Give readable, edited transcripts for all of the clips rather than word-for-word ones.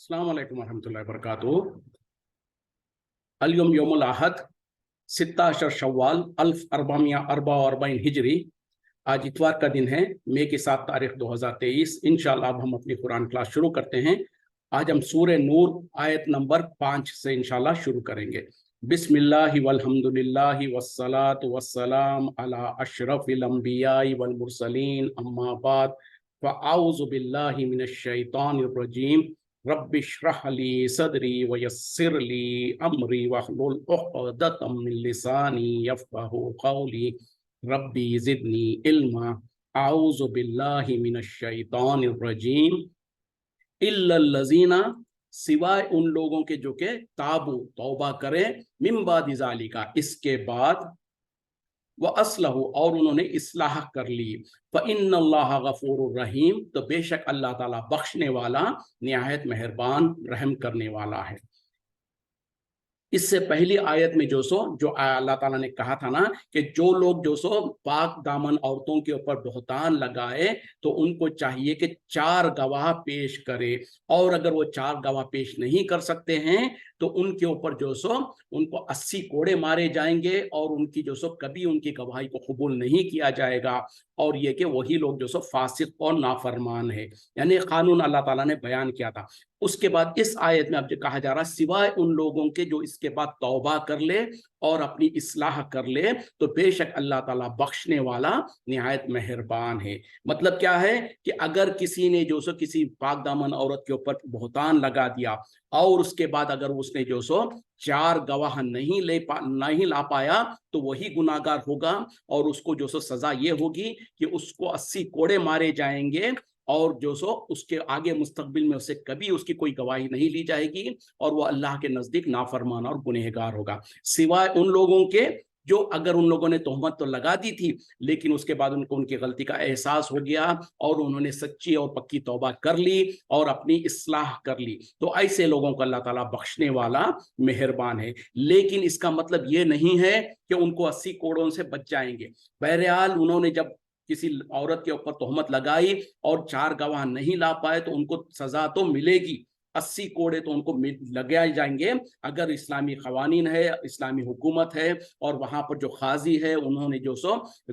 अस्सलाम वालेकुम वरहमतुल्लाहि वबरकातुहू। अल-यौम यौमुल अहद 16 शव्वाल 1444 हिजरी। आज इतवार का दिन है, मई की 7 तारीख 2023। इंशाल्लाह अब हम अपनी कुरान क्लास शुरू करते हैं। आज हम सूरह नूर आयत नंबर 5 से इंशाल्लाह शुरू करेंगे। बिस्मिल्लाहि वल्हम्दुलिल्लाहि वस्सलातु वस्सलाम अला अशरफिल अंबियाई वल मुरसलीन अम्मा बाद फ़अऊज़ु बिल्लाहि मिनश शैतानिर रजीम। रब्बि श्रह ली सदरी व यस्सिर ली अमरी वहलुल उक़दतम मिन लिसानी यफ़क़हू क़ौली रब्बी ज़िदनी इल्मा। अऊज़ु बिल्लाहि मिनश शैतानिर रजीम। इल्लल्लज़ीना, सिवाय उन लोगों के जो के ताबू तौबा करें, मिन बादि ज़ालिका, इसके बाद, व असलहु, और उन्होंने इस्लाह कर ली, फ़इन्नल्लाह गफ़ूरुर रहीम, तो बेशक अल्लाह ताला बख्शने वाला, निहायत मेहरबान, रहम करने वाला है। इससे पहली आयत में जो अल्लाह ताला ने कहा था ना कि जो लोग पाक दामन औरतों के ऊपर बहतान लगाए तो उनको चाहिए कि 4 गवाह पेश करे, और अगर वो 4 गवाह पेश नहीं कर सकते हैं तो उनके ऊपर उनको 80 कोड़े मारे जाएंगे और उनकी कभी उनकी गवाही को कबूल नहीं किया जाएगा। और ये कि वही लोग फासिक और नाफरमान है, यानी कानून अल्लाह ताला ने बयान किया था। उसके बाद इस आयत में अब जो कहा जा रहा है, सिवाय उन लोगों के जो इसके बाद तौबा कर ले और अपनी इस्लाह कर ले, तो बेशक अल्लाह ताला बख्शने वाला, निहायत मेहरबान है। मतलब क्या है कि अगर किसी ने किसी पाक दामन औरत के ऊपर बहतान लगा दिया और उसके बाद अगर उसने 4 गवाह नहीं ला पाया तो वही गुनाहगार होगा, और उसको सजा ये होगी कि उसको 80 कोड़े मारे जाएंगे, और उसके आगे मुस्तकबिल में उससे कभी उसकी कोई गवाही नहीं ली जाएगी, और वो अल्लाह के नजदीक नाफरमान और गुनहगार होगा। सिवाय उन लोगों के जो अगर उन लोगों ने तोहमत तो लगा दी थी लेकिन उसके बाद उनको उनकी गलती का एहसास हो गया और उन्होंने सच्ची और पक्की तौबा कर ली और अपनी इस्लाह कर ली, तो ऐसे लोगों को अल्लाह ताला बख्शने वाला, मेहरबान है। लेकिन इसका मतलब ये नहीं है कि उनको 80 कोड़ों से बच जाएंगे। बहरहाल उन्होंने जब किसी औरत के ऊपर तोहमत लगाई और 4 गवाह नहीं ला पाए तो उनको सजा तो मिलेगी, 80 कोड़े तो उनको लगाए जाएंगे। अगर इस्लामी कवानीन है, इस्लामी हुकूमत है और वहां पर जो काजी है उन्होंने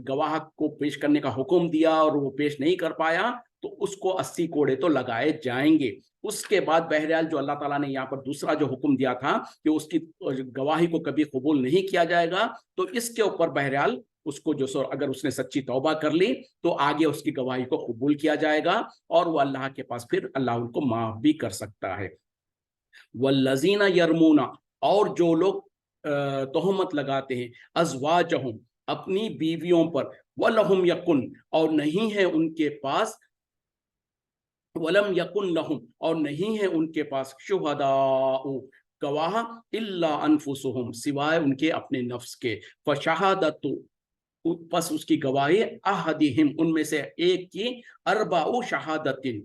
गवाह को पेश करने का हुक्म दिया और वो पेश नहीं कर पाया तो उसको 80 कोड़े तो लगाए जाएंगे। उसके बाद बहरहाल जो अल्लाह ताला ने यहाँ पर दूसरा जो हुक्म दिया था कि उसकी गवाही को कभी कबूल नहीं किया जाएगा, तो इसके ऊपर बहरहाल उसको अगर उसने सच्ची तौबा कर ली तो आगे उसकी गवाही को कबूल किया जाएगा और वो अल्लाह के पास फिर अल्लाह उनको माफ भी कर सकता है। वल्लज़ीना यरमूना, और जो लोग तोहमत लगाते हैं, अज़वाजहुम, अपनी बीवियों पर, वलहुम यकुन, और नहीं है उनके पास, वलम यकुन लहुम, और नहीं है उनके पास, शुहदाउ, गवाह, इल्ला अनफुसुहुम, सिवाय उनके अपने नफ्स के, फशहादतु, बस उसकी गवाही, अहदिहिम, उनमें से एक की, अरबाउ शहादतिन,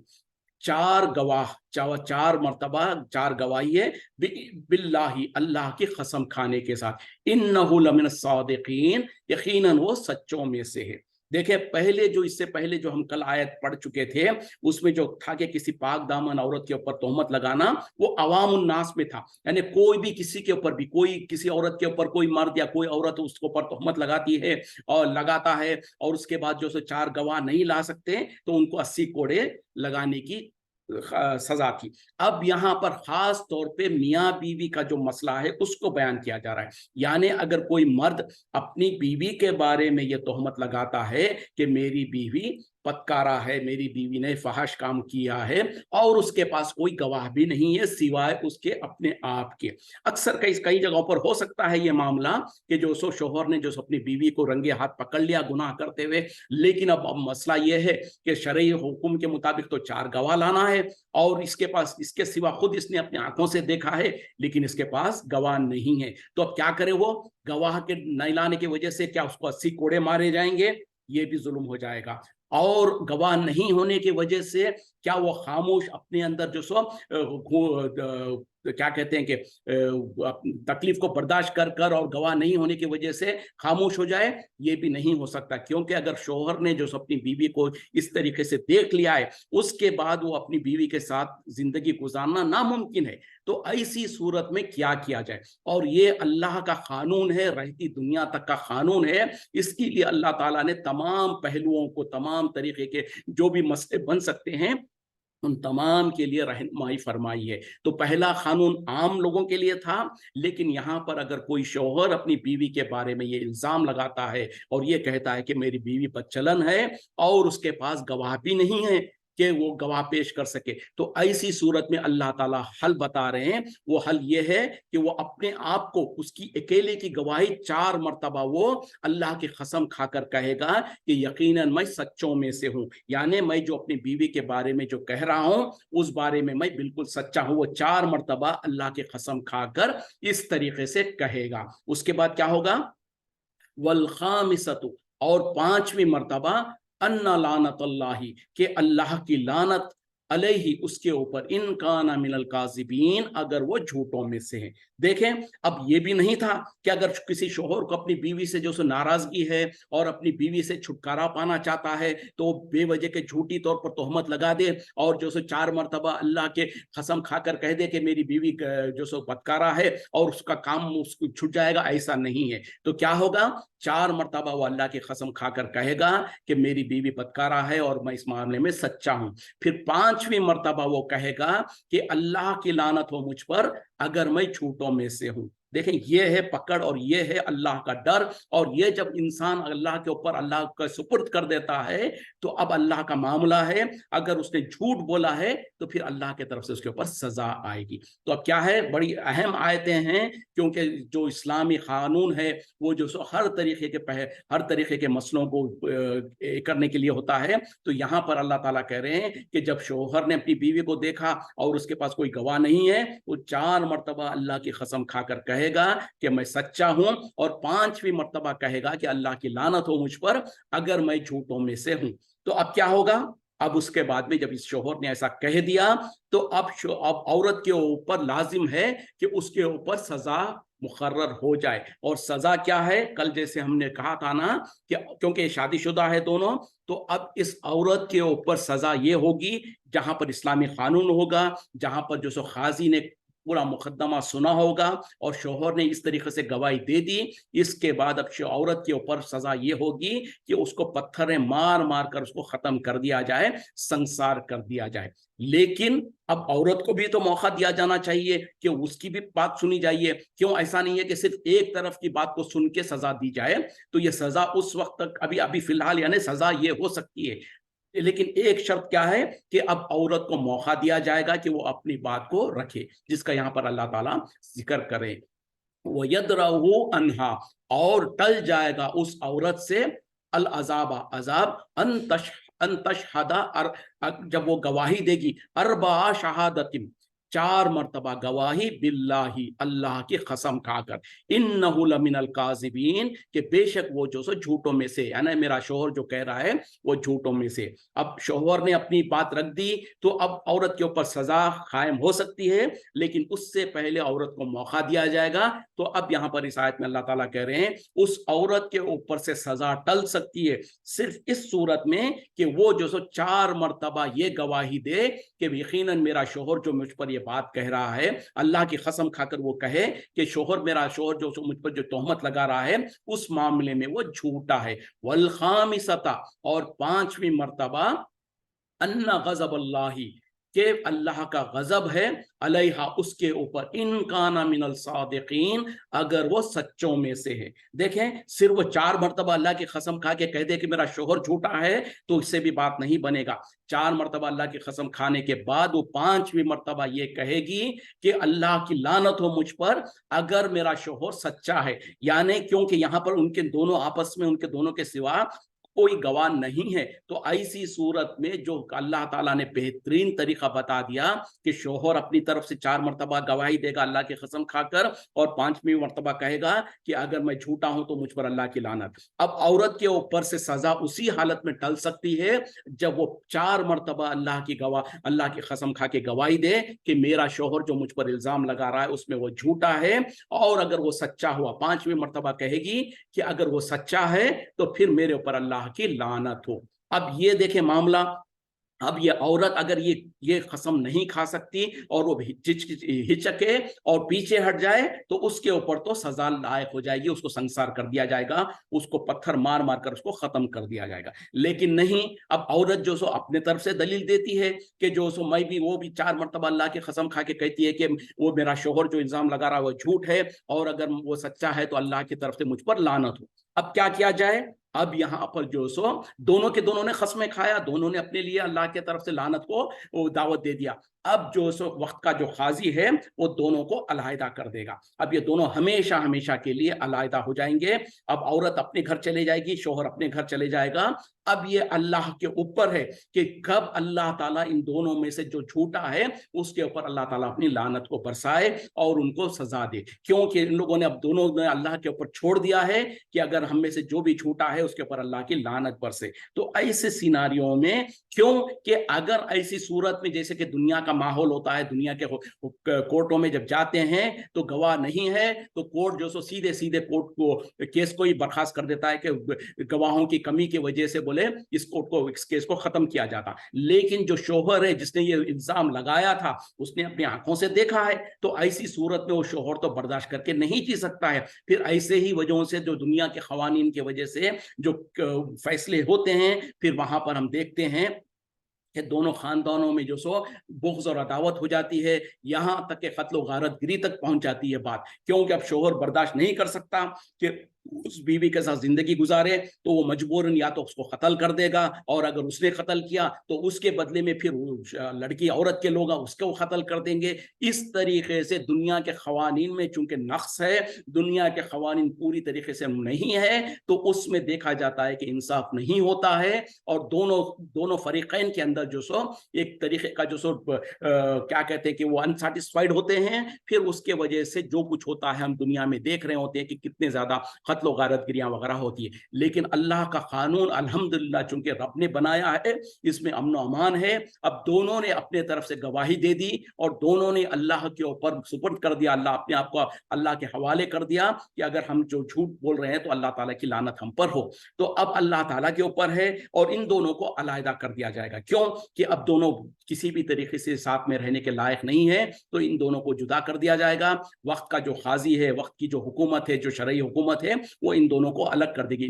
4 गवाह, 4 मर्तबा 4 गवाही है, बिल्लाही, अल्लाह की कसम खाने के साथ, इन्नहु लमिन सादिकीन, यकीनन वो सच्चों में से है। देखिए पहले इससे पहले जो हम कल आयत पढ़ चुके थे उसमें जो था कि किसी पाक दामन औरत के ऊपर तोहमत लगाना वो अवामुन नास में था, यानी कोई भी किसी के ऊपर भी, कोई किसी औरत के ऊपर, कोई मर्द या कोई औरत उसके ऊपर तोहमत लगाती है और लगाता है और उसके बाद 4 गवाह नहीं ला सकते तो उनको 80 कोड़े लगाने की सजा थी। अब यहाँ पर खास तौर पे मियाँ बीवी का जो मसला है उसको बयान किया जा रहा है। यानी अगर कोई मर्द अपनी बीवी के बारे में यह तोहमत लगाता है कि मेरी बीवी पत्कारा है, मेरी बीवी ने फहश काम किया है, और उसके पास कोई गवाह भी नहीं है सिवाय उसके अपने आप के। अक्सर कई जगहों पर हो सकता है ये मामला कि शोहर ने अपनी बीवी को रंगे हाथ पकड़ लिया गुनाह करते हुए, लेकिन अब मसला ये है कि शरई हुक्म के मुताबिक तो 4 गवाह लाना है और इसके सिवा खुद इसने अपनी आंखों से देखा है लेकिन इसके पास गवाह नहीं है, तो अब क्या करे? वो गवाह के नहीं लाने की वजह से क्या उसको 80 कोड़े मारे जाएंगे? ये भी जुल्म हो जाएगा। और गवाह नहीं होने की वजह से क्या वो खामोश अपने अंदर क्या कहते हैं कि तकलीफ को बर्दाश्त कर कर और गवाह नहीं होने की वजह से खामोश हो जाए, ये भी नहीं हो सकता। क्योंकि अगर शोहर ने जो अपनी बीवी को इस तरीके से देख लिया है, उसके बाद वो अपनी बीवी के साथ जिंदगी गुजारना नामुमकिन है। तो ऐसी सूरत में क्या किया जाए, और ये अल्लाह का कानून है, रहती दुनिया तक का कानून है। इसके लिए अल्लाह ताला ने तमाम पहलुओं को, तमाम तरीके के जो भी मसले बन सकते हैं, उन तमाम के लिए रहनुमाई फरमाई है। तो पहला कानून आम लोगों के लिए था, लेकिन यहाँ पर अगर कोई शौहर अपनी बीवी के बारे में ये इल्जाम लगाता है और ये कहता है कि मेरी बीवी बदचलन है और उसके पास गवाह भी नहीं है कि वो गवाह पेश कर सके, तो ऐसी सूरत में अल्लाह ताला हल बता रहे हैं। वो हल ये है कि वो अपने आप को, उसकी अकेले की गवाही 4 मरतबा वो अल्लाह की कसम खाकर कहेगा कि यकीनन मैं सच्चों में से हूं, यानी मैं जो अपनी बीवी के बारे में जो कह रहा हूं उस बारे में मैं बिल्कुल सच्चा हूं। वो 4 मरतबा अल्लाह की कसम खाकर इस तरीके से कहेगा। उसके बाद क्या होगा, वल खामिसतु, और 5वीं मरतबा अन्ना लानतल्लाहि, के अल्लाह की लानत अलैहि, उसके ऊपर, इन काना मिनल काज़िबीन, अगर वो झूठों में से है। देखें, अब ये भी नहीं था कि अगर किसी शोहर को अपनी बीवी से जो नाराजगी है और अपनी बीवी से छुटकारा पाना चाहता है तो बेवजह के झूठी तौर पर तोहमत लगा दे और जो 4 मरतबा अल्लाह के कसम खाकर कह दे कि मेरी बीवी जो बदकारा है और उसका काम उसको छूट जाएगा। ऐसा नहीं है। तो क्या होगा, 4 मरतबा वो अल्लाह की कसम खाकर कहेगा कि मेरी बीवी बदकारा है और मैं इस मामले में सच्चा हूं। फिर 5वीं मरतबा वो कहेगा कि अल्लाह की लानत हो मुझ पर अगर मैं झूठों में से हूं। देखें, ये है पकड़ और ये है अल्लाह का डर। और ये जब इंसान अल्लाह के ऊपर अल्लाह का सुपुर्द कर देता है तो अब अल्लाह का मामला है। अगर उसने झूठ बोला है तो फिर अल्लाह की तरफ से उसके ऊपर सजा आएगी। तो अब क्या है, बड़ी अहम आयतें हैं, क्योंकि जो इस्लामी कानून है वो जो हर तरीके के मसलों को करने के लिए होता है। तो यहाँ पर अल्लाह ताला कह रहे हैं कि जब शौहर ने अपनी बीवी को देखा और उसके पास कोई गवाह नहीं है, वो 4 मरतबा अल्लाह की कसम खाकर कहेगा कि मैं सच्चा हूं, और 5वीं मरतबा कहेगा कि अल्लाह की लानत हो मुझ पर अगर मैं झूठों में से हूं। तो अब क्या होगा, अब उसके बाद में जब इस शौहर ने ऐसा कह दिया तो अब औरत के ऊपर लाजिम है कि उसके ऊपर सजा मुकर्रर हो जाए। और सजा क्या है, कल जैसे हमने कहा था ना कि क्योंकि शादीशुदा है दोनों, तो अब इस औरत के ऊपर सजा ये होगी, जहां पर इस्लामी कानून होगा, जहां पर जो काजी ने पूरा मुकदमा सुना होगा और शौहर ने इस तरीके से गवाही दे दी, इसके बाद अब औरत के ऊपर सजा ये होगी कि उसको पत्थरें मार मार कर उसको खत्म कर दिया जाए, संसार कर दिया जाए। लेकिन अब औरत को भी तो मौका दिया जाना चाहिए कि उसकी भी बात सुनी जाइए। क्यों ऐसा नहीं है कि सिर्फ एक तरफ की बात को सुन के सजा दी जाए। तो ये सजा उस वक्त तक अभी फिलहाल यानी सजा ये हो सकती है, लेकिन एक शर्त क्या है कि अब औरत को मौका दिया जाएगा कि वो अपनी बात को रखे, जिसका यहाँ पर अल्लाह ताला जिक्र करे। वो यदरहु अन्हा, और टल जाएगा उस औरत से अल अजाबा, अजाब, अंतशहदा, जब वो गवाही देगी, अरबा शहादतिन, 4 मरतबा गवाही, बिल्लाही, अल्लाह की कसम खाकर, इन्नहु लमिनल काज़िबीन, कि बेशक वो जो झूठों में से, यानी मेरा शौहर जो कह रहा है वो झूठों में से। अब शौहर ने अपनी बात रख दी तो अब औरत के ऊपर सजा कायम हो सकती है, लेकिन उससे पहले औरत को मौका दिया जाएगा। तो अब यहाँ पर इस आयत में अल्लाह ताला कह रहे हैं उस औरत के ऊपर से सजा टल सकती है सिर्फ इस सूरत में कि वो जो 4 मरतबा ये गवाही दे कि यकीनन मेरा शौहर जो मुझ पर ये बात कह रहा है, अल्लाह की कसम खाकर वो कहे कि मेरा शौहर जो मुझ पर जो तोहमत लगा रहा है उस मामले में वो झूठा है। वल खामिसता, और 5वीं मरतबा, अन्ना गज़ब अल्लाही, के अल्लाह का गजब है, अलैहा, उसके ऊपर, इन काना मिनल सादिकीन, अगर वो सच्चों में से है। देखें, सिर्फ वो 4 मरतबा अल्लाह की कसम खा के कह दे कि मेरा शौहर झूठा है तो इससे भी बात नहीं बनेगा। 4 मरतबा अल्लाह की कसम खाने के बाद वो 5वीं मरतबा ये कहेगी कि अल्लाह की लानत हो मुझ पर अगर मेरा शौहर सच्चा है। यानी क्योंकि यहाँ पर उनके दोनों आपस में, उनके दोनों के सिवा کوई गवाह नहीं है, तो ऐसी सूरत में जो अल्लाह ताला ने बेहतरीन तरीका बता दिया कि शोहर अपनी तरफ से 4 मरतबा गवाही देगा अल्लाह की कसम खाकर, और 5वीं मरतबा कहेगा कि अगर मैं झूठा हूं तो मुझ पर अल्लाह की लानत। अब औरत के ऊपर से सजा उसी हालत में टल सकती है जब वो 4 मरतबा अल्लाह की कसम खा के गवाही दे कि मेरा शोहर जो मुझ पर इल्जाम लगा रहा है उसमें वो झूठा है, और अगर वो सच्चा हुआ 5वीं मरतबा कहेगी कि अगर वो सच्चा है तो फिर मेरे ऊपर अल्लाह की लानत हो। अब ये देखें मामला, अब ये औरत अगर ये कसम नहीं खा सकती और वो हिचके और पीछे हट जाए तो उसके ऊपर तो सजा लायक हो जाएगी, उसको संसार कर दिया जाएगा, उसको पत्थर मार मार कर उसको खत्म कर दिया जाएगा। लेकिन नहीं, अब औरत जो सो अपने तरफ से दलील देती है कि जो सो वो भी 4 मरतबा अल्लाह की कसम खा के कहती है कि वो मेरा शोहर जो इल्जाम लगा रहा है वो झूठ है, और अगर वो सच्चा है तो अल्लाह की तरफ से मुझ पर लानत हो। अब क्या किया जाए? अब यहाँ पर जो सो दोनों के दोनों ने खस्में खाया, दोनों ने अपने लिए अल्लाह की तरफ से लानत को दावत दे दिया। अब जो सो वक्त का जो काजी है वो दोनों को अलहदा कर देगा। अब ये दोनों हमेशा हमेशा के लिए अलहदा हो जाएंगे। अब औरत अपने घर चले जाएगी, शोहर अपने घर चले जाएगा। अब ये अल्लाह के ऊपर है कि कब अल्लाह ताला इन दोनों में से जो झूठा है उसके ऊपर अल्लाह ताला अपनी लानत को बरसाए और उनको सजा दे, क्योंकि इन लोगों ने अब दोनों ने अल्लाह के ऊपर छोड़ दिया है कि अगर हम में से जो भी झूठा है उसके ऊपर अल्लाह की लानत बरसे। तो ऐसे सिनारियों में, क्यों कि अगर ऐसी सूरत में जैसे कि दुनिया का माहौल होता है, दुनिया के कोर्टों में जब जाते हैं तो गवाह नहीं है तो कोर्ट जो सो सीधे सीधे कोर्ट को केस को ही बर्खास्त कर देता है कि गवाहों की कमी की वजह से बोले इस कोर्ट को इस केस को खत्म किया जाता। लेकिन जो शोहर है जिसने ये इल्जाम लगाया था उसने अपनी आंखों से देखा है, तो ऐसी सूरत में वो शोहर तो बर्दाश्त करके नहीं जी सकता है। फिर ऐसे ही वजहों से जो दुनिया के कवानीन की वजह से जो फैसले होते हैं, फिर वहां पर हम देखते हैं कि दोनों खानदानों में जो सो बुग़्ज़ और अदावत हो जाती है, यहां तक कि कत्ल और गारत गिरी तक पहुंच जाती है बात, क्योंकि अब शोहर बर्दाश्त नहीं कर सकता कि उस बीवी के साथ जिंदगी गुजारे, तो वो मजबूरन या तो उसको कत्ल कर देगा, और अगर उसने कत्ल किया तो उसके बदले में फिर लड़की औरत के लोग उसको कत्ल कर देंगे। इस तरीके से दुनिया के कवानीन में चूंकि नक्स है, दुनिया के कवानीन पूरी तरीके से नहीं है, तो उसमें देखा जाता है कि इंसाफ नहीं होता है, और दोनों फरीकैन के अंदर जो सो एक तरीके का जो सो क्या कहते हैं कि वो अनसेटिस्फाइड होते हैं। फिर उसके वजह से जो कुछ होता है हम दुनिया में देख रहे होते हैं कि कितने ज्यादा कत्ल और गारत गिरियां वगैरह होती है। लेकिन अल्लाह का कानून अल्हम्दुलिल्लाह चूंकि रब ने बनाया है, इसमें अमन अमान है। अब दोनों ने अपने तरफ से गवाही दे दी और दोनों ने अल्लाह के ऊपर सुपुर्द कर दिया, अल्लाह अपने आप को अल्लाह के हवाले कर दिया कि अगर हम जो झूठ बोल रहे हैं तो अल्लाह ताला की लानत हम पर हो। तो अब अल्लाह ताला के ऊपर है और इन दोनों को अलहदा कर दिया जाएगा। क्यों कि अब दोनों किसी भी तरीके से साथ में रहने के लायक नहीं है, तो इन दोनों को जुदा कर दिया जाएगा। वक्त का जो काजी है, वक्त की जो हुकूमत है, जो शरई हुकूमत है, वो इन दोनों को अलग कर देगी,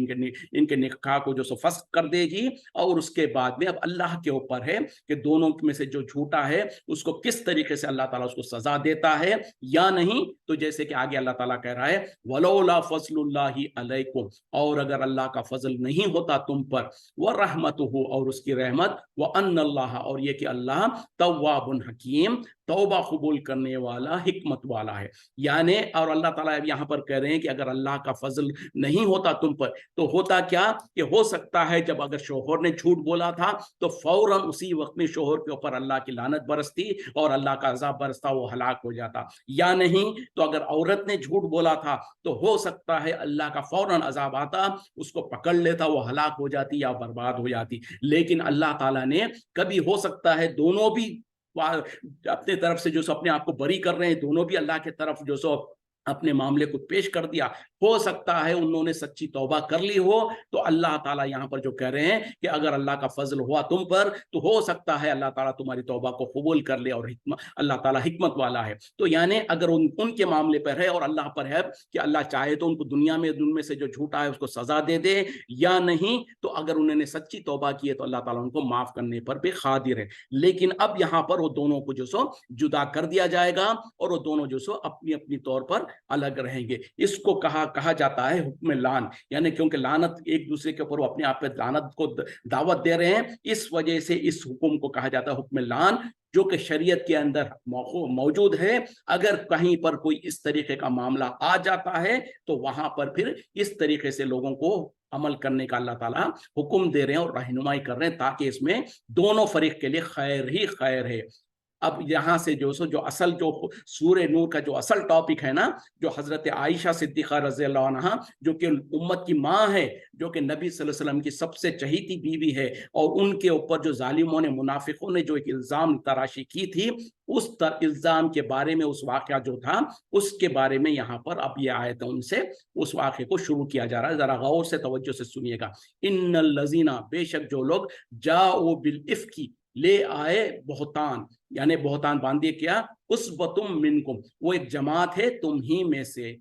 इनके निकाह को जो सो फस्ख कर देगी। और उसके बाद में अब अल्लाह के ऊपर है कि दोनों में से जो झूठा है उसको किस तरीके से अल्लाह ताला उसको सजा देता है या नहीं। तो जैसे कि आगे अल्लाह ताला कह रहा है, वलौला फज़लुल्लाहि अलैकुम, और अगर अल्लाह का फजल नहीं होता तुम पर, व रहमतुहु, और उसकी रहमत, व अन्नल्लाह, और ये कि अल्लाह तव्वाबुन हकीम, तौबा कबूल करने वाला, हिकमत वाला है। यानी और अल्लाह ताला यहाँ पर कह रहे हैं कि अगर अल्लाह का फजल नहीं होता तुम पर तो होता क्या कि हो सकता है जब अगर शोहर ने झूठ बोला था तो फौरन उसी वक्त में शोहर के ऊपर अल्लाह की लानत बरसती और अल्लाह का अजाब बरसता, वो हलाक हो जाता। या नहीं तो अगर औरत ने झूठ बोला था तो हो सकता है अल्लाह का फौरन अजाब आता, उसको पकड़ लेता, वो हलाक हो जाती या बर्बाद हो जाती। लेकिन अल्लाह ताला ने कभी हो सकता है दोनों भी अपने तरफ से जो सो अपने आप को बरी कर रहे हैं, दोनों भी अल्लाह के तरफ जो सो अपने मामले को पेश कर दिया, हो सकता है उन्होंने सच्ची तौबा कर ली हो। तो अल्लाह ताला यहाँ पर जो कह रहे हैं कि अगर अल्लाह का फजल हुआ तुम पर तो हो सकता है अल्लाह ताला तुम्हारी तौबा को कबूल कर ले, और अल्लाह ताला हिकमत वाला है। तो यानी अगर उनके मामले पर है और अल्लाह पर है कि अल्लाह चाहे तो उनको दुनिया में उनमें से जो झूठा है उसको सजा दे दे, या नहीं तो अगर उन्होंने सच्ची तौबा की है तो अल्लाह ताला उनको माफ करने पर भी कादिर है। लेकिन अब यहाँ पर वो दोनों को जो सो जुदा कर दिया जाएगा और वो दोनों जो सो अपनी अपनी तौर पर अलग रहेंगे। इसको कहा जाता है हुक्म लान, यानी क्योंकि लानत एक दूसरे के ऊपर वो अपने आप पे लानत को दावत दे रहे हैं, इस वजह से इस हुक्म को कहा जाता है हुक्म लान। جو کہ شریعت کے اندر موجود ہے. اگر کہیں پر کوئی اس طریقے کا معاملہ آ جاتا ہے تو وہاں پر پھر اس طریقے سے لوگوں کو عمل کرنے کا اللہ تعالیٰ حکم دے رہے ہیں اور رہنمائی کر رہے ہیں، تاکہ اس میں دونوں فریق کے لیے خیر ہی خیر ہے. اب یہاں سے جو اصل جو سورہ نور کا جو اصل ٹاپک ہے نا، جو حضرت عائشہ صدیقہ رضی اللہ عنہ، جو کہ امت کی ماں ہے، جو کہ نبی صلی اللہ علیہ وسلم کی سب سے چہیتی بیوی ہے، اور ان کے اوپر جو ظالموں نے، منافقوں نے جو ایک الزام تراشی کی تھی، اس الزام کے بارے میں، اس واقعہ جو تھا اس کے بارے میں یہاں پر اب یہ آیت ان سے اس واقعے کو شروع کیا جا رہا ہے. ذرا غور سے توجہ سے سنیے گا. ان الذین، بے شک جو لوگ، جاؤ بالافک، لے آئے بہتان، یعنی بہتان باندھے کیا، اسبتم منکم، وہ ایک جماعت ہے تم ہی میں سے.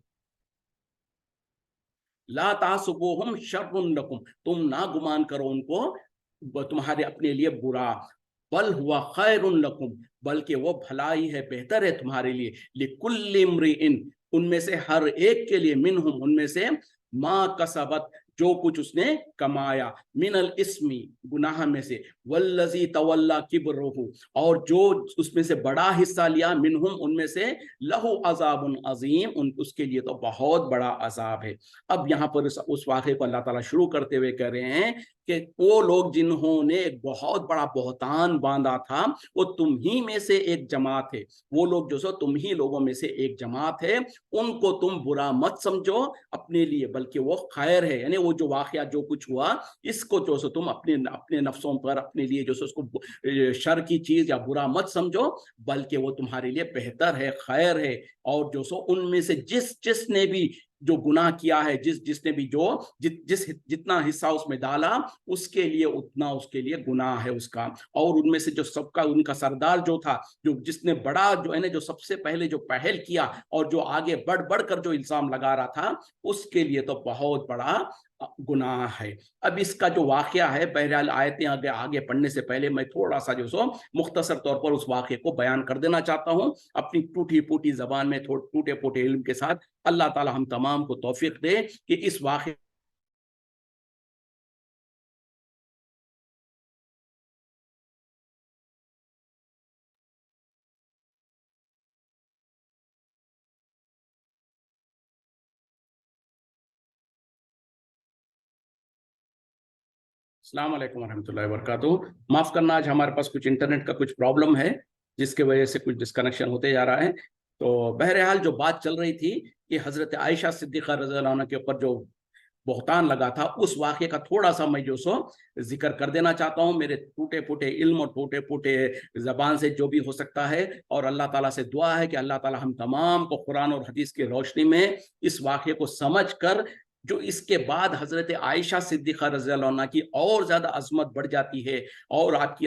لا تحسبوہم شر لکم، تم نہ گمان کرو ان کو تمہارے اپنے لیے برا، بل ہوا خیر لکم، بلکہ وہ بھلائی ہے، بہتر ہے تمہارے لیے. لکل امرئ، ان میں سے ہر ایک کے لیے، منہم، ان میں سے، ما کسبت، جو کچھ اس نے کمایا، من الاسم، گناہ میں سے، والذی تولا کبرہ، اور جو اس میں سے بڑا حصہ لیا، منہم، ان میں سے، لہو عذاب عظیم، اس کے لیے تو بہت بڑا عذاب ہے. اب یہاں پر اس واقعے کو اللہ تعالیٰ شروع کرتے ہوئے کہہ رہے ہیں کہ وہ لوگ جنہوں نے ایک بہت بڑا بہتان باندھا تھا، وہ تم ہی میں سے ایک جماعت ہے. وہ لوگ جو تم ہی لوگوں میں سے ایک جماعت ہے، ان کو تم برا مت سمجھو اپنے لیے، بلکہ وہ خیر ہے. یعنی وہ جو واقعہ جو کچھ ہوا، اس کو جو تم اپنے نفسوں پر، اپنے لیے جو اس کو شر کی چیز یا برا مت سمجھو، بلکہ وہ تمہارے لیے بہتر ہے، خیر ہے. اور جو ان میں سے جس نے بھی جو گناہ کیا ہے، جس نے بھی جو جتنا حصہ اس میں ڈالا، اس کے لیے اتنا اس کے لیے گناہ ہے اس کا. اور ان میں سے جو سب کا، ان کا سردار جو تھا، جس نے بڑا جو ہے نا، جو سب سے پہلے جو پہل کیا اور جو آگے بڑھ کر جو الزام لگا رہا تھا، اس کے لیے تو بہت بڑا گناہ ہے. اب اس کا جو واقعہ ہے، بہرحال آیتیں آگے پڑھنے سے پہلے میں تھوڑا سا جو مختصر طور پر اس واقعے کو بیان کر دینا چاہتا ہوں اپنی ٹوٹی پوٹی زبان میں، ٹوٹے پوٹے علم کے ساتھ. اللہ تعالی ہم تمام کو توفیق دے کہ اس واقعے. السلام علیکم ورحمۃ اللہ وبرکاتہ. معاف کرنا، آج ہمارے پاس کچھ انٹرنیٹ کا کچھ پرابلم ہے، جس کی وجہ سے کچھ ڈسکنیکشن ہوتے جا رہا ہے. تو بہرحال جو بات چل رہی تھی کہ حضرت عائشہ صدیقہ رضی اللہ عنہ کے اوپر جو بہتان لگا تھا، اس واقعے کا تھوڑا سا میں ذکر کر دینا چاہتا ہوں، میرے ٹوٹے پھوٹے علم اور ٹوٹے پھوٹے زبان سے جو بھی ہو سکتا ہے. اور اللہ تعالیٰ سے دعا ہے کہ اللہ تعالیٰ ہم تمام کو قرآن اور حدیث کی روشنی میں اس واقعے کو سمجھ کر، جو اس کے بعد حضرت عائشہ صدیقہ رضی اللہ عنہ کی اور زیادہ عظمت بڑھ جاتی ہے، اور آپ کی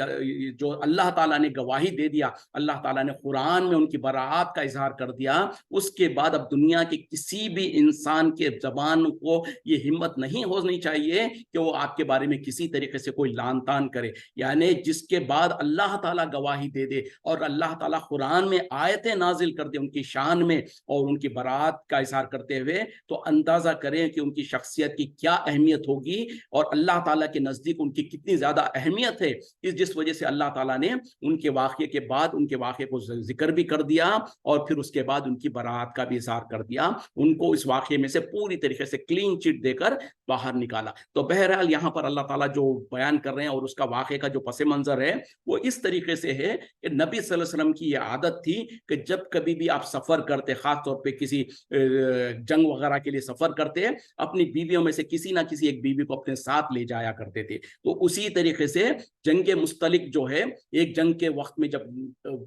جو اللہ تعالیٰ نے گواہی دے دیا، اللہ تعالیٰ نے قرآن میں ان کی براعات کا اظہار کر دیا، اس کے بعد اب دنیا کے کسی بھی انسان کے زبان کو یہ ہمت نہیں ہونی چاہیے کہ وہ آپ کے بارے میں کسی طریقے سے کوئی لان تان کرے. یعنی جس کے بعد اللہ تعالیٰ گواہی دے دے اور اللہ تعالیٰ قرآن میں آیتیں نازل کر دے ان کی شان میں اور ان کی براعت کا اظہار کرتے ہوئے، تو اندازہ کریں کہ ان کی شخصیت کی کیا اہمیت ہوگی اور اللہ تعالیٰ کے نزدیک ان کی کتنی زیادہ اہمیت ہے. جس وجہ سے اللہ تعالیٰ نے ان کے واقعے کے بعد ان کے واقعے کو ذکر بھی کر دیا اور پھر اس کے بعد ان کی براعت کا بھی اظہار کر دیا، ان کو اس واقعے میں سے پوری طریقے سے کلین چٹ دے کر باہر نکالا. تو بہرحال یہاں پر اللہ تعالیٰ جو بیان کر رہے ہیں اور اس کا واقعے کا جو پس منظر ہے وہ اس طریقے سے ہے کہ نبی صلی اللہ علیہ وسلم کی یہ عادت تھی کہ جب کبھی بھی آپ سفر کرتے، خاص طور پہ کسی جنگ وغیرہ کے لیے سفر کرتے، اپنی بیویوں میں سے کسی نہ کسی ایک بیوی کو اپنے ساتھ لے جایا کرتے تھے. تو اسی طریقے سے جنگ مستلق جو ہے، ایک جنگ کے وقت میں جب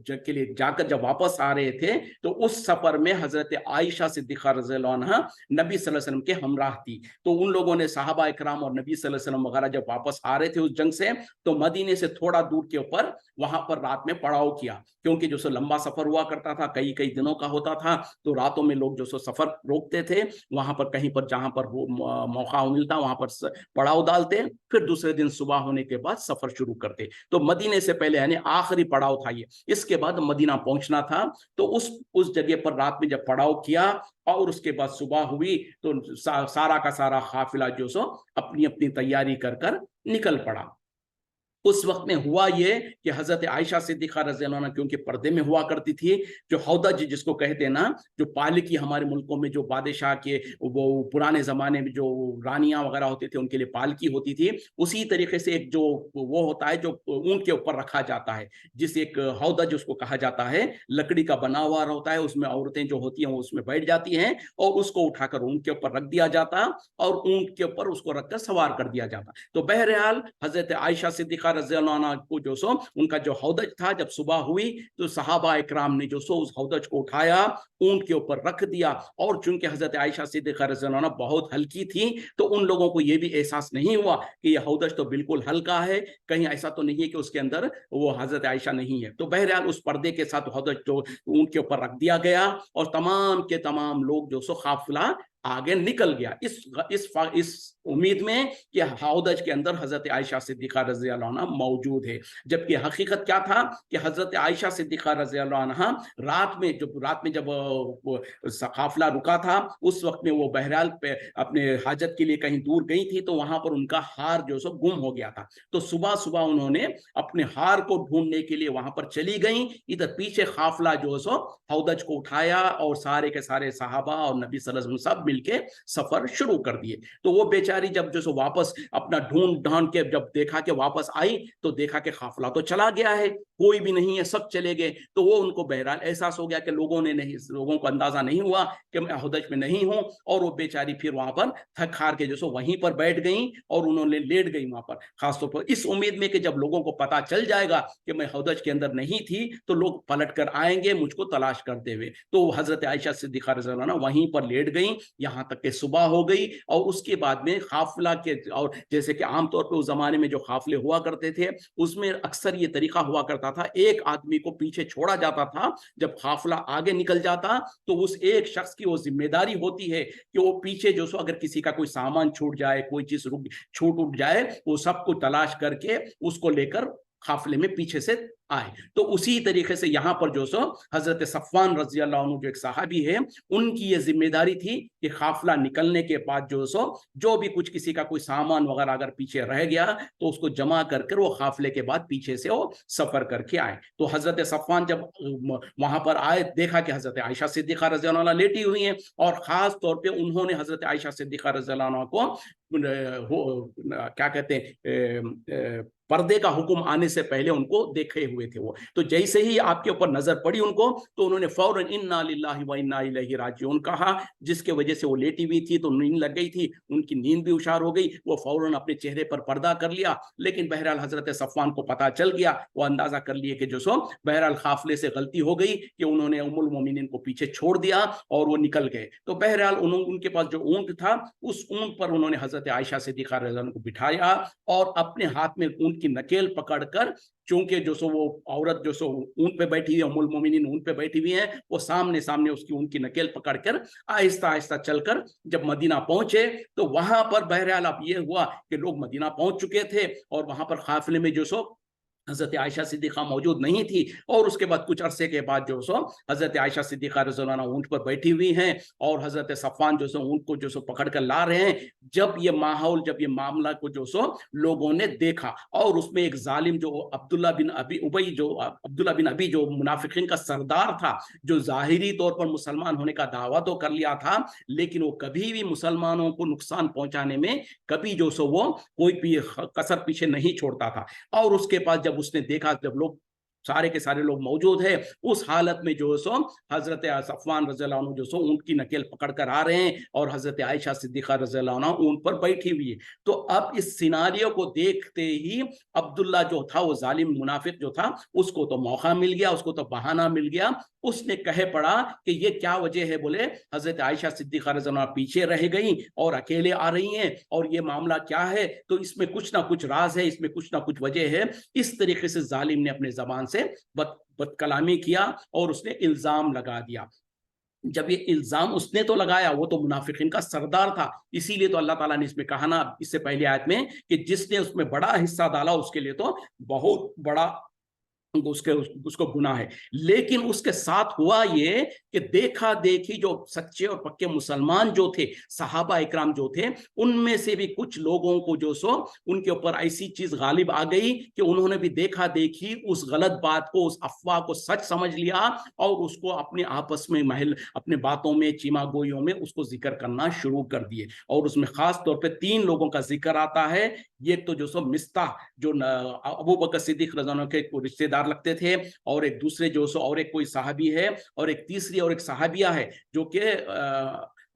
جنگ کے لیے جا کر جب واپس آ رہے تھے، تو اس سفر میں حضرت عائشہ صدیقہ رضی اللہ عنہ نبی صلی اللہ علیہ وسلم کے ہمراہ تھی. تو ان لوگوں نے، صحابہ اکرام اور نبی صلی اللہ علیہ وسلم وغیرہ جب واپس آ رہے تھے اس جنگ سے، تو مدینے سے تھوڑا دور کے اوپر وہاں پر رات میں پڑاؤ کیا، کیونکہ جو سو لمبا سفر ہوا کرتا تھا، کئی دنوں کا ہوتا تھا، تو راتوں میں لوگ جو سو سفر روکتے تھے، وہاں پر کہیں پر جہاں پر موقع ملتا وہاں پر پڑاؤ ڈالتے، پھر دوسرے دن صبح ہونے کے بعد سفر شروع کرتے. تو مدینے سے پہلے یعنی آخری پڑاؤ تھا یہ، اس کے بعد مدینہ پہنچنا تھا. تو اس جگہ پر رات میں جب پڑاؤ کیا اور اس کے بعد صبح ہوئی، تو سارا کا سارا قافلہ جو سو اپنی اپنی تیاری کر نکل پڑا. اس وقت میں ہوا یہ کہ حضرت عائشہ صدیقہ رضی اللہ عنہ کیونکہ پردے میں ہوا کرتی تھی، جو ہودج جس کو کہتے ہیں نا، جو پالکی ہمارے ملکوں میں جو بادشاہ کے وہ پرانے زمانے میں جو رانیاں وغیرہ ہوتے تھے ان کے لیے پالکی ہوتی تھی، اسی طریقے سے ایک جو وہ ہوتا ہے جو اونٹ کے اوپر رکھا جاتا ہے، جس ایک ہودج اس کو کہا جاتا ہے، لکڑی کا بنا ہوا ہوتا ہے، اس میں عورتیں جو ہوتی ہیں وہ اس میں بیٹھ جاتی ہیں اور اس کو اٹھا کر اونٹ کے اوپر رکھ دیا جاتا اور اونٹ کے اوپر اس کو رکھ کر سوار کر دیا جاتا۔ تو بہرحال حضرت عائشہ صدیقہ رضی اللہ عنہ کو جو سو ان کا جو ہودج تھا، جب صبح ہوئی تو صحابہ اکرام نے جو سو اس ہودج کو اٹھایا، اونٹ کے اوپر رکھ دیا، اور چونکہ حضرت عائشہ صدیقہ رضی اللہ عنہ بہت ہلکی تھی تو ان لوگوں کو یہ بھی احساس نہیں ہوا کہ یہ ہودج تو بالکل ہلکا ہے، کہیں ایسا تو نہیں ہے کہ اس کے اندر وہ حضرت عائشہ نہیں ہے۔ تو بہرحال اس پردے کے ساتھ ہودج جو اونٹ کے اوپر رکھ دیا گیا اور تمام کے تمام لوگ جو سو قافلہ آگے نکل گیا، اس امید میں کہ ہودج کے اندر حضرت عائشہ صدیقہ رضی اللہ عنہ موجود ہے، جبکہ حقیقت کیا تھا کہ حضرت عائشہ صدیقہ رضی اللہ عنہ رات میں جب قافلہ رکا تھا، اس وقت میں وہ بہرحال اپنے حاجت کے لیے کہیں دور گئی تھی، تو وہاں پر ان کا ہار جو سو گم ہو گیا تھا۔ تو صبح انہوں نے اپنے ہار کو ڈھونڈنے کے لیے وہاں پر چلی گئیں، ادھر پیچھے قافلہ جو سو ہودج کو اٹھایا اور سارے کے سارے صحابہ اور نبی صلی اللہ علیہ وسلم سب مل کے سفر شروع کر دیے۔ تو وہ بیچاری جب جو سو واپس اپنا ڈھونڈ ڈھانڈ کے جب دیکھا کہ واپس آئی تو دیکھا کہ قافلہ تو چلا گیا ہے، کوئی بھی نہیں ہے، سب چلے گئے۔ تو وہ ان کو بہرحال احساس ہو گیا کہ لوگوں کو اندازہ نہیں ہوا کہ میں ہودج میں نہیں ہوں، اور وہ بیچاری پھر وہاں پر تھک ہار کے جو سو وہیں پر بیٹھ گئیں اور انہوں نے لیٹ گئی وہاں پر، خاص طور پر اس امید میں کہ جب لوگوں کو پتا چل جائے گا کہ میں ہودج کے اندر نہیں تھی تو لوگ پلٹ کر آئیں گے مجھ کو تلاش کرتے ہوئے۔ تو حضرت عائشہ صدیقہ رضی اللہ عنہ وہیں پر لیٹ گئیں یہاں تک کہ صبح ہو گئی، اور اس کے بعد میں قافلہ کے، اور جیسے کہ عام طور پہ اس زمانے میں جو قافلے ہوا کرتے تھے اس میں اکثر یہ طریقہ ہوا کرتا تھا، ایک آدمی کو پیچھے چھوڑا جاتا تھا، جب قافلہ آگے نکل جاتا تو اس ایک شخص کی وہ ذمہ داری ہوتی ہے کہ وہ پیچھے جو سو اگر کسی کا کوئی سامان چھوٹ جائے، کوئی چیز چھوٹ اٹھ جائے، وہ سب کو تلاش کر کے اس کو لے کر قافلے میں پیچھے سے آئے۔ تو اسی طریقے سے یہاں پر جو سو حضرت صفوان رضی اللہ عنہ جو ایک صحابی ہے، ان کی یہ ذمہ داری تھی کہ قافلہ نکلنے کے بعد جو بھی کچھ کسی کا کوئی سامان وغیرہ اگر پیچھے رہ گیا تو اس کو جمع کر کر وہ قافلے کے بعد پیچھے سے وہ سفر کر کے آئے۔ تو حضرت صفوان جب وہاں پر آئے، دیکھا کہ حضرت عائشہ صدیقہ رضی اللہ عنہ لیٹی ہوئی ہیں، اور خاص طور پہ انہوں نے حضرت عائشہ صدیقہ رضی اللہ عنہ کو کیا کہتے ہیں پردے کا حکم آنے سے پہلے ان کو دیکھے ہوئے تھے وہ۔ تو جیسے ہی آپ کے اوپر نظر پڑی ان کو تو انہوں نے فوراً انا للہ و انا الیہ راجعون کہا، جس کے وجہ سے وہ لیٹی ہوئی تھی تو نیند لگ گئی تھی، ان کی نیند بھی اشار ہو گئی، وہ فوراً اپنے چہرے پر پردہ کر لیا۔ لیکن بہرحال حضرت صفوان کو پتہ چل گیا، وہ اندازہ کر لیے کہ جو سو بہرحال قافلے سے غلطی ہو گئی کہ انہوں نے ام المومنین کو پیچھے چھوڑ دیا اور وہ نکل گئے۔ تو بہرحال ان کے پاس جو اونٹ تھا، اس اونٹ پر انہوں نے حضرت عائشہ صدیقہ رضی اللہ عنہ کو بٹھایا اور اپنے ہاتھ میں اونٹ کی نکیل پکڑ کر، چونکہ جو سو وہ عورت جو سو اونٹ پہ بیٹھی ہوئی ہے، ام المومنین اونٹ پہ بیٹھی ہوئی ہیں، وہ سامنے اس کی اونٹ کی نکیل پکڑ کر آہستہ آہستہ چل کر جب مدینہ پہنچے تو وہاں پر بہرحال اب یہ ہوا کہ لوگ مدینہ پہنچ چکے تھے اور وہاں پر قافلے میں جو سو حضرت عائشہ صدیقہ موجود نہیں تھی، اور اس کے بعد کچھ عرصے کے بعد جو سو حضرت عائشہ صدیقہ رضی اللہ عنہ اونٹ پر بیٹھی ہوئی ہیں اور حضرت صفوان جو سو اونٹ کو جو سو پکڑ کر لا رہے ہیں۔ جب یہ معاملہ کو جو سو لوگوں نے دیکھا، اور اس میں ایک ظالم جو عبداللہ بن ابی جو منافقین کا سردار تھا، جو ظاہری طور پر مسلمان ہونے کا دعویٰ تو کر لیا تھا لیکن وہ کبھی بھی مسلمانوں کو نقصان پہنچانے میں کبھی جو سو وہ کوئی کسر پیچھے نہیں چھوڑتا تھا۔ اور اس کے بعد جب اس نے دیکھا، جب لوگ سارے کے سارے لوگ موجود ہیں، اس حالت میں جو سو حضرت صفوان رضی اللہ عنہ جو سو اونٹ کی نکیل پکڑ کر آ رہے ہیں اور حضرت عائشہ صدیقہ رضی اللہ عنہ اونٹ پر بیٹھی ہوئی ہے۔ تو اب اس سیناریو کو دیکھتے ہی عبداللہ جو تھا، وہ ظالم منافق جو تھا، اس کو تو موقع مل گیا، اس کو تو بہانہ مل گیا، اس نے کہے پڑا کہ یہ کیا وجہ ہے؟ بولے حضرت عائشہ صدیقہ رضی اللہ عنہ پیچھے رہ گئی اور اکیلے آ رہی ہیں، اور یہ معاملہ کیا ہے؟ تو اس میں کچھ نہ کچھ راز ہے، اس میں کچھ نہ کچھ وجہ ہے۔ اس طریقے سے ظالم نے اپنے زبان سے بد کلامی کیا اور اس نے الزام لگا دیا۔ جب یہ الزام اس نے تو لگایا، وہ تو منافقین کا سردار تھا، اسی لیے تو اللہ تعالیٰ نے اس میں کہا نا اس سے پہلی آیت میں کہ جس نے اس میں بڑا حصہ ڈالا اس کے لیے تو بہت بڑا उसको गुनाह है। लेकिन उसके साथ हुआ ये कि देखा देखी जो सच्चे और पक्के मुसलमान जो थे, सहाबा इकराम जो थे, उनमें से भी कुछ लोगों को जो सो उनके ऊपर ऐसी चीज गालिब आ गई कि उन्होंने भी देखा देखी उस गलत बात को, उस अफवाह को सच समझ लिया और उसको अपने आपस में महल अपने बातों में, चीमा गोइयों में उसको जिक्र करना शुरू कर दिए। और उसमें खास तौर पे 3 लोगों का जिक्र आता है। ये तो जो सो मिस्ताह, जो अबू बकर सिद्दीक रज़ी अल्लाह के रिश्तेदार लगते थे, और एक दूसरे जो सो और एक कोई सहाबी है, और एक तीसरी और एक सहाबिया है जो कि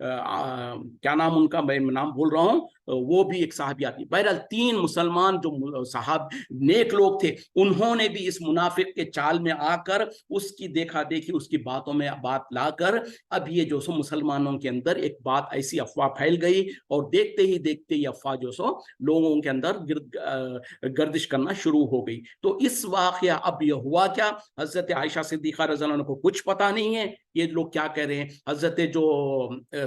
क्या नाम उनका, मैं नाम भूल रहा हूँ, वो भी एक सहाबिया थी। बहरहाल 3 मुसलमान जो साहब नेक लोग थे, उन्होंने भी इस मुनाफिक के चाल में आकर उसकी देखा देखी, उसकी बातों में बात लाकर अब ये जो सो मुसलमानों के अंदर एक बात, ऐसी अफवाह फैल गई, और देखते ही अफवाह जो सो लोगों के अंदर गर्दिश करना शुरू हो गई। तो इस वाकया अब यह हुआ क्या, हजरत आयशा सिद्दीक़ा रज़ी अल्लाह अन्हा को कुछ पता नहीं है ये लोग क्या कह रहे हैं, हजरत जो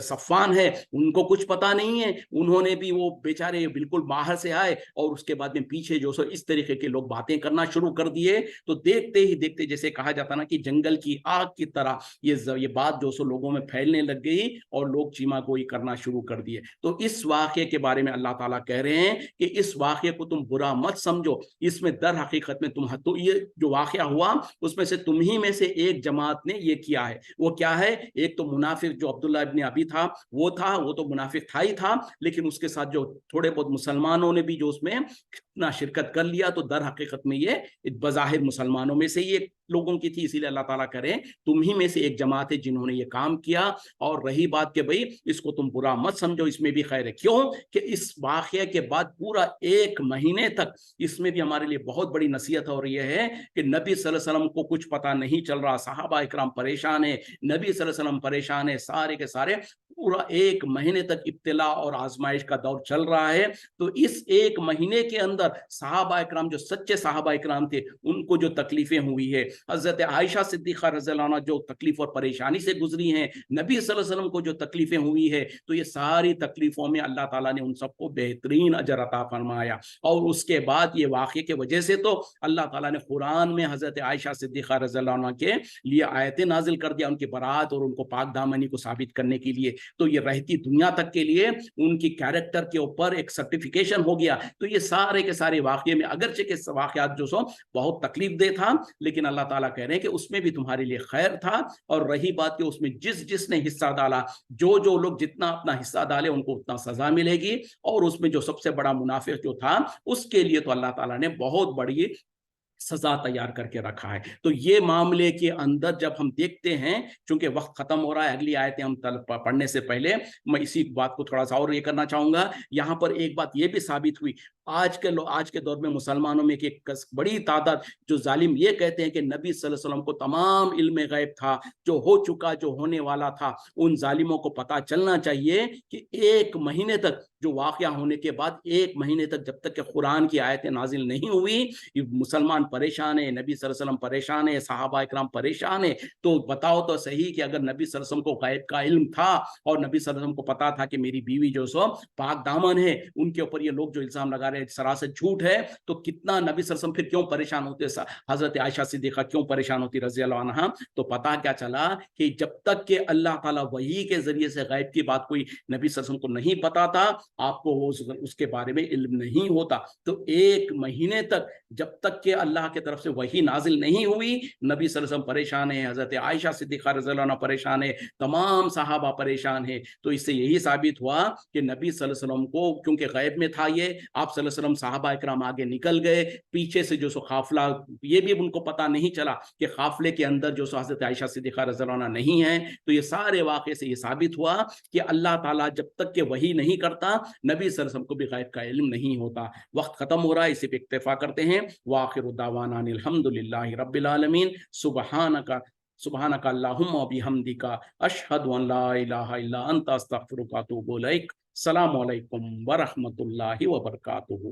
सफ़ान है उनको कुछ पता नहीं है, उन्होंने भी, वो बेचारे बिल्कुल बाहर से आए और उसके बाद में पीछे जो सो इस तरीके के लोग बातें करना शुरू कर दिए। तो देखते ही देखते, जैसे कहा जाता ना कि जंगल की आग की तरह ये बात जो सो लोगों में फैलने लग गई और लोग चीमा गोई करना शुरू कर दिए। तो इस वाक़े के बारे में अल्लाह ताला कह रहे हैं कि इस वाक़े को तुम बुरा मत समझो, इसमें दर हकीकत में तुम, तो ये जो वाक़या हुआ उसमें से तुम ही में से एक जमात ने ये किया है। वो क्या है, एक तो मुनाफिक जो अब्दुल्ला इब्न अबी था, वो तो मुनाफिक था ही था, लेकिन उसके साथ जो थोड़े बहुत मुसलमानों ने भी जो उसमें अपना शिरकत कर लिया, तो दर हकीकत में ये बज़ाहिर मुसलमानों में से ही लोगों की थी। इसीलिए अल्लाह ताला करें तुम ही में से एक जमात है जिन्होंने ये काम किया। और रही बात कि भाई इसको तुम बुरा मत समझो, इसमें भी खैर है। क्यों कि इस वाक़ये के बाद पूरा 1 महीने तक इसमें भी हमारे लिए बहुत बड़ी नसीहत हो रही है कि नबी सल्लल्लाहु अलैहि वसल्लम को कुछ पता नहीं चल रहा, सहाबा इकराम परेशान है, नबी सल्लल्लाहु अलैहि वसल्लम परेशान है, सारे के सारे पूरा 1 महीने तक इब्तिला और आजमाइश का दौर चल रहा है। तो इस 1 महीने के अंदर सहाबा इकराम, जो सच्चे सहाबा इकराम थे, उनको जो तकलीफें हुई है, हजरत आयशा सिद्दीक़ा रज़ी अल्लाह अन्हा जो तकलीफ और परेशानी से गुजरी हैं, नबी सल्लल्लाहु अलैहि वसल्लम को जो तकलीफें हुई है, तो ये सारी तकलीफों में अल्लाह ताला ने उन सबको बेहतरीन अजर अता फरमाया। और उसके बाद ये वाक़े के वजह से तो अल्लाह ताला ने कुरान में हजरत आयशा सिद्दीक़ा रज़ी अल्लाह अन्हा के लिए आयतें नाजिल कर दिया, उनकी बरात और उनको पाक दामनी को साबित करने के लिए। तो ये रहती दुनिया तक के लिए उनकी कैरेक्टर के ऊपर एक सर्टिफिकेशन हो गया। तो ये सारे के सारे वाक़े में, अगरचे के वाक़यात जो सो बहुत तकलीफ दे था, लेकिन अल्लाह ताला कह रहे हैं कि उसमें भी तुम्हारे लिए खैर था। और रही बात कि उसमें जिसने हिस्सा डाला, जो लोग जितना अपना हिस्सा डाले उनको उतना सजा मिलेगी। और उसमें जो सबसे बड़ा मुनाफिक जो था, उसके लिए तो अल्लाह ताला ने बहुत बड़ी सजा तैयार करके रखा है। तो ये मामले के अंदर जब हम देखते हैं, चूंकि वक्त खत्म हो रहा है, अगली आयतें हम पढ़ने से पहले मैं इसी बात को थोड़ा सा और ये करना चाहूंगा। यहाँ पर एक बात ये भी साबित हुई, आज के दौर में मुसलमानों में एक बड़ी तादाद जो जालिम ये कहते हैं कि नबी सल्लल्लाहु अलैहि वसल्लम को तमाम इल्म गैब था, जो हो चुका, जो होने वाला था। उन जालिमों को पता चलना चाहिए कि 1 महीने तक, जो वाक़या होने के बाद 1 महीने तक, जब तक कि कुरान की आयतें नाजिल नहीं हुई, मुसलमान परेशान है, नबी सल्लल्लाहु अलैहि वसल्लम परेशान है, सहाबा इकराम परेशान है। तो बताओ तो सही कि अगर नबी सल्लल्लाहु अलैहि वसल्लम को गैब का इल्म था और नबी सल्लल्लाहु अलैहि वसल्लम को पता था कि मेरी बीवी जो सो पाक दामन है, उनके ऊपर ये लोग जो इल्जाम लगा रहे हैं सरासर झूठ है, तो कितना नबी सल्लल्लाहु अलैहि वसल्लम फिर क्यों परेशान होते, हजरत आयशा सिद्दीक़ा क्यों परेशान होती रज़ी अल्लाह अन्हा। तो पता क्या चला कि जब तक कि अल्लाह ताला वही के जरिए से गैब की बात कोई नबी सल्लल्लाहु अलैहि वसल्लम को नहीं पता था, आपको उसके बारे में इल्म नहीं होता। तो 1 महीने तक, जब तक कि अल्लाह की तरफ से वही नाजिल नहीं हुई, नबी सल्लल्लाहु अलैहि वसल्लम परेशान है, हजरत आयशा सिद्दीक़ा रज़ी अल्लाह अन्हा परेशान है, तमाम सहाबा परेशान है। तो इससे यही साबित हुआ कि नबी सल्लल्लाहु अलैहि वसल्लम को, क्योंकि गैब में था ये, आप सल्लल्लाहु अलैहि वसल्लम, सहाबा इकराम आगे निकल गए, पीछे से जो सो काफिला, ये भी उनको पता नहीं चला कि काफिले के अंदर जो सो हजरत आयशा सिद्दीक़ा रज़ी अल्लाह अन्हा नहीं है। तो ये सारे वाक़े से ये साबित हुआ कि अल्लाह ताला जब तक के वही नहीं करता, नबी सल्लल्लाहु अलैहि वसल्लम को भी गैब का इल्म नहीं होता। वक्त खत्म हो रहा है, इसी पे इक्तिफा करते हैं। वाखिरु दावाना अनिल हम्दुलिल्लाहि रब्बिल आलमीन। सुबहानका अल्लाहुम्मा व बिहम्दिका अशहदु अन ला इलाहा इल्ला अंता अस्तगफिरुका व अतूबु इलैक। अस्सलामु अलैकुम व रहमतुल्लाहि व बरकातुहू।